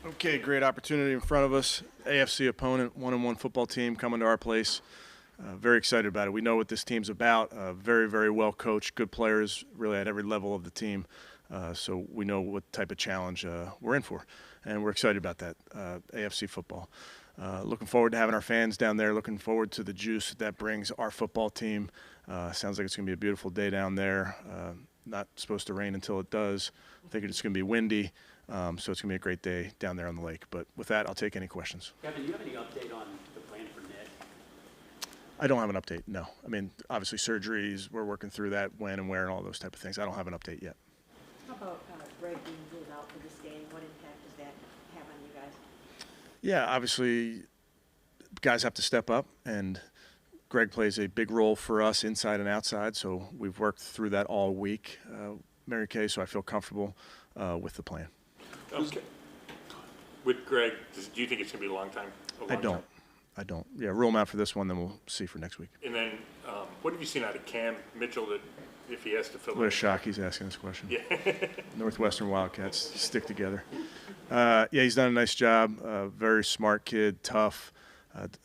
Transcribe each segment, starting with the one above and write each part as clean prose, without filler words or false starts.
Okay, great opportunity in front of us. AFC opponent, 1-1 football team coming to our place. Very excited about it. We know what this team's about. Very, very well coached, good players, really at every level of the team. So we know what type of challenge we're in for, and we're excited about that. AFC football. Looking forward to having our fans down there. Looking forward to the juice that brings our football team. Sounds like it's going to be a beautiful day down there. Not supposed to rain until it does. I think it's going to be windy. So it's going to be a great day down there on the lake. But with that, I'll take any questions. Kevin, do you have any update on the plan for Nick? I don't have an update, no. I mean, obviously surgeries, we're working through that, when and where and all those type of things. I don't have an update yet. How about Greg being ruled out for this game? What impact does that have on you guys? Yeah, obviously guys have to step up, and Greg plays a big role for us inside and outside, so we've worked through that all week, Mary Kay, so I feel comfortable with the plan. Okay. With Greg, do you think it's going to be a long time? I don't. Yeah, rule him out for this one, then we'll see for next week. And then, what have you seen out of Cam Mitchell that if he has to fill in? What a shock he's asking this question. Yeah. Northwestern Wildcats stick together. Yeah, he's done a nice job. Very smart kid, tough.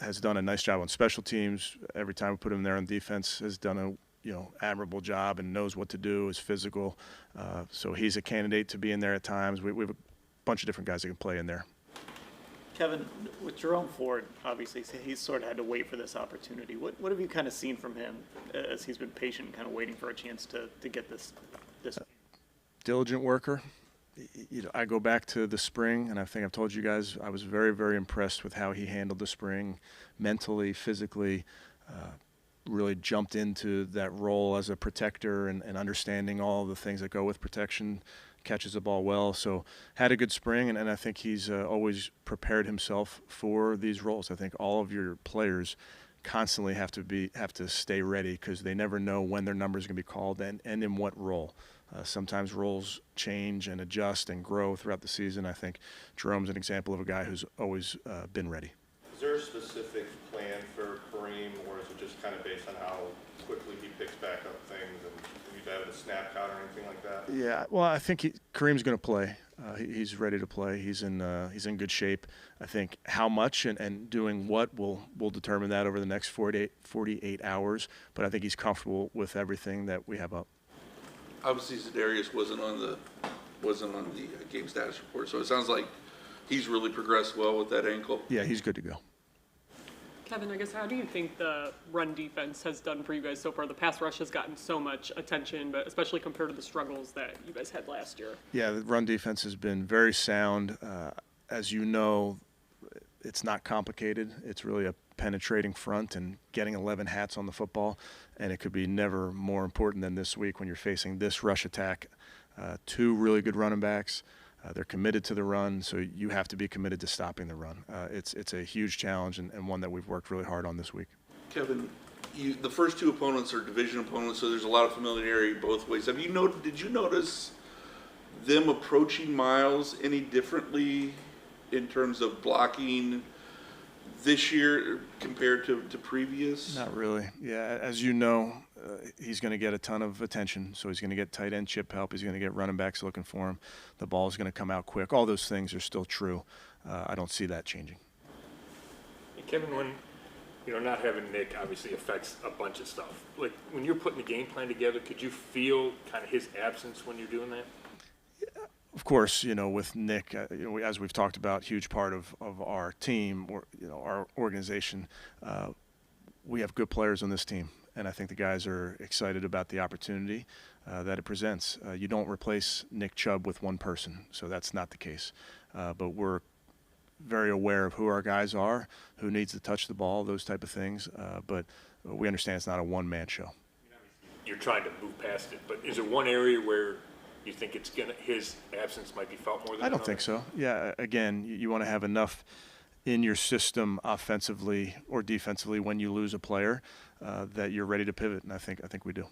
Has done a nice job on special teams. Every time we put him there on defense, has done a admirable job and knows what to do. Is physical. So he's a candidate to be in there at times. We have a bunch of different guys that can play in there. Kevin, with Jerome Ford, obviously he's sort of had to wait for this opportunity. What have you kind of seen from him as he's been patient, kind of waiting for a chance to get this? Diligent worker. I go back to the spring, and I think I've told you guys I was very, very impressed with how he handled the spring, mentally, physically. Really jumped into that role as a protector and understanding all the things that go with protection. Catches the ball well, so had a good spring, and I think he's always prepared himself for these roles. I think all of your players constantly have to stay ready because they never know when their number is going to be called and in what role. Sometimes roles change and adjust and grow throughout the season. I think Jerome's an example of a guy who's always been ready. Is there a specific plan for Kareem, or is it just kind of based on how quickly he picks back up things, and have you added a snap count or anything like that? Yeah, well, I think Kareem's going to play. He's ready to play. He's in good shape. I think how much and doing what will determine that over the next 48 hours. But I think he's comfortable with everything that we have up. Obviously, Za'Darius wasn't on the game status report, so it sounds like he's really progressed well with that ankle. Yeah, he's good to go. Kevin, I guess how do you think the run defense has done for you guys so far? The pass rush has gotten so much attention, but especially compared to the struggles that you guys had last year. Yeah, the run defense has been very sound. As you know, it's not complicated. It's really a penetrating front and getting 11 hats on the football, and it could be never more important than this week when you're facing this rush attack. Two really good running backs. They're committed to the run, so you have to be committed to stopping the run. It's a huge challenge and one that we've worked really hard on this week. Kevin, the first two opponents are division opponents, so there's a lot of familiarity both ways. Did you notice them approaching Miles any differently in terms of blocking this year compared to previous? Not really. Yeah, as you know, he's going to get a ton of attention. So he's going to get tight end chip help. He's going to get running backs looking for him. The ball is going to come out quick. All those things are still true. I don't see that changing. And Kevin, when not having Nick obviously affects a bunch of stuff. Like when you're putting the game plan together, could you feel kind of his absence when you're doing that? Of course, with Nick, as we've talked about, huge part of our team, or our organization, we have good players on this team, and I think the guys are excited about the opportunity that it presents. You don't replace Nick Chubb with one person, so that's not the case. But we're very aware of who our guys are, who needs to touch the ball, those type of things. But we understand it's not a one-man show. You're trying to move past it, but is there one area where you think his absence might be felt more than I don't another? think so. Yeah, again, you want to have enough in your system offensively or defensively when you lose a player that you're ready to pivot, and I think we do.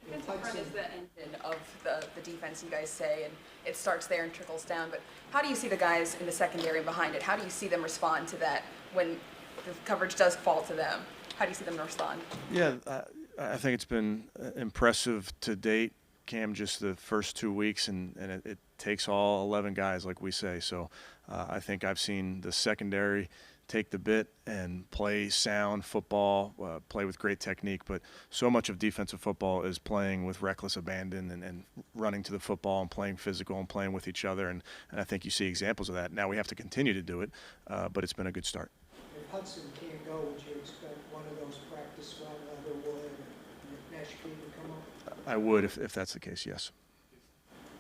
Defensive front is the engine of the defense, you guys say, and it starts there and trickles down. But how do you see the guys in the secondary behind it? How do you see them respond to that when the coverage does fall to them? How do you see them respond? Yeah, I think it's been impressive to date. Cam, just the first 2 weeks, and it takes all 11 guys, like we say. So I think I've seen the secondary take the bit and play sound football, play with great technique. But so much of defensive football is playing with reckless abandon and running to the football and playing physical and playing with each other. And I think you see examples of that. Now we have to continue to do it, but it's been a good start. If Hudson can't go, would you expect one of those practice squad, Leatherwood and Neshke to come up? I would if that's the case, yes.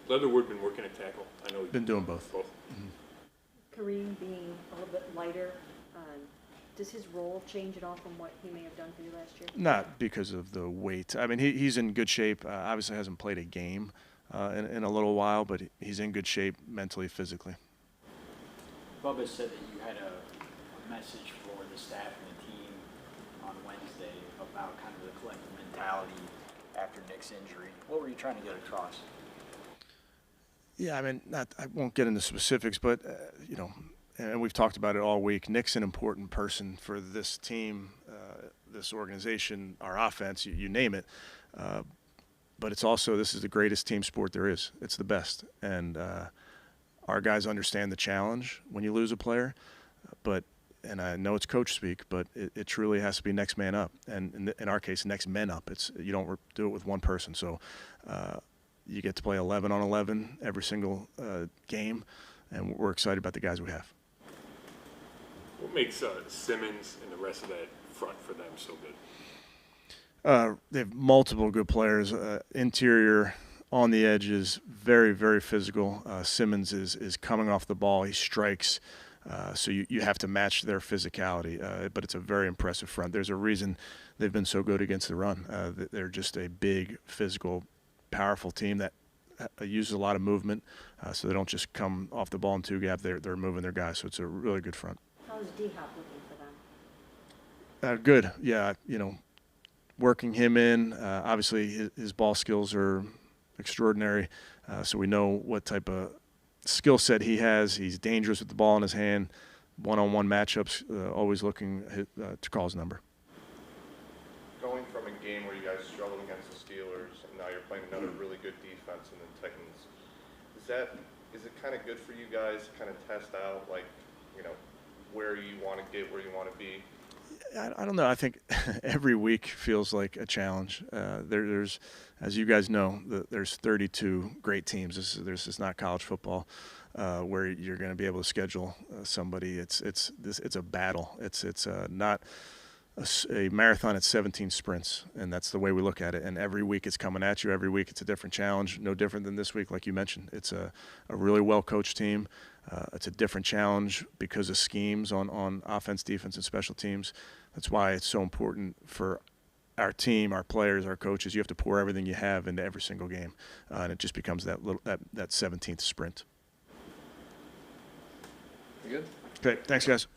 Leatherwood been working at tackle. I know he's Been doing both. Kareem being a little bit lighter, does his role change at all from what he may have done for you last year? Not because of the weight. I mean, he's in good shape. Obviously hasn't played a game in a little while, but he's in good shape mentally, physically. Bubba said that you had a message for the staff and the team on Wednesday about kind of the collective mentality after Nick's injury. What were you trying to get across? Yeah, I mean, I won't get into specifics, but, you know, and we've talked about it all week. Nick's an important person for this team, this organization, our offense, you name it. But it's also, this is the greatest team sport there is. It's the best. And our guys understand the challenge when you lose a player. And I know it's coach speak, but it truly has to be next man up. And in our case, next men up. You don't do it with one person. So you get to play 11 on 11 every single game, and we're excited about the guys we have. What makes Simmons and the rest of that front for them so good? They have multiple good players. Interior, on the edges, very, very physical. Simmons is coming off the ball. He strikes. So you have to match their physicality. But it's a very impressive front. There's a reason they've been so good against the run. They're just a big, physical, powerful team that uses a lot of movement. So they don't just come off the ball in two gap. They're moving their guys. So it's a really good front. How's D-Hop looking for them? Good. Yeah, you know, working him in. Obviously, his ball skills are extraordinary. So we know what type of skill set he has. He's dangerous with the ball in his hand. One-on-one matchups, always looking to call his number. Going from a game where you guys struggled against the Steelers, and now you're playing another really good defense in the Titans, is it kind of good for you guys to kind of test out, like, you know, where you want to get, where you want to be? I don't know. I think every week feels like a challenge. There's, as you guys know, there's 32 great teams. This is not college football where you're going to be able to schedule somebody. It's a battle. It's not a marathon. It's 17 sprints, and that's the way we look at it. And every week it's coming at you. Every week it's a different challenge. No different than this week, like you mentioned. It's a really well coached team. It's a different challenge because of schemes on offense, defense, and special teams. That's why it's so important for our team, our players, our coaches. You have to pour everything you have into every single game, and it just becomes that 17th sprint. You good? Okay, thanks, guys.